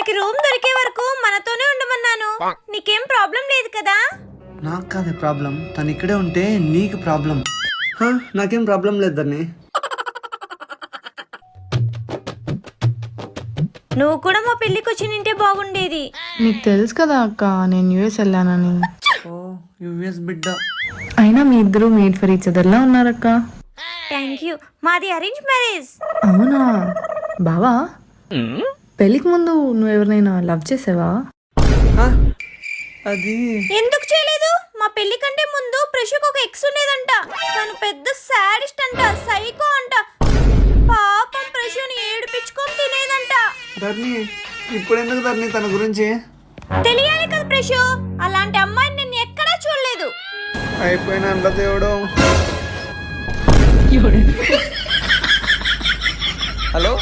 మనకి రూమ్ దొరికే వరకు మనతోనే ఉండమన్నాను. నీకేం ప్రాబ్లం లేదు కదా? నాకు కాదే ప్రాబ్లం, తను ఇక్కడే ఉంటే నీకు ప్రాబ్లం. నాకేం ప్రాబ్లం లేదు ధరణి. నువ్వు కూడా మా పెళ్ళికి వచ్చి నింటే బాగుండేది. నీకు తెలుసు కదా అక్క నేను యూఎస్ వెళ్ళానని. ఓ యుఎస్ బిడ్డ. అయినా మీ ఇద్దరు మేడ్ ఫర్ ఈచ్ అదర్ లా ఉన్నారక్క. Thank you. మాది అరేంజ్ మ్యారేజ్. అవునా బావా, పెళ్ళికి ముందు నువ్వు ఎవరినైనా లవ్ చేసావా? అది ఎందుకు చేయలేదు? మా పెళ్లి కంటే ముందు ప్రశుకు ఒక ఎక్స్ ఉండేదంట. తను పెద్ద సాడిస్ట్ అంట, సైకో అంట. పాపం ప్రశుని ఏడిపించుకొని తినేదంట. ధరణి ఇప్పుడు ఎందుకు ధరణి తన గురించి? తెలియాలి కదా ప్రశు, అలాంటి అమ్మాయిని నేను ఎక్కడా చూడలేదు. అయిపోయినా దేవుడు. హలో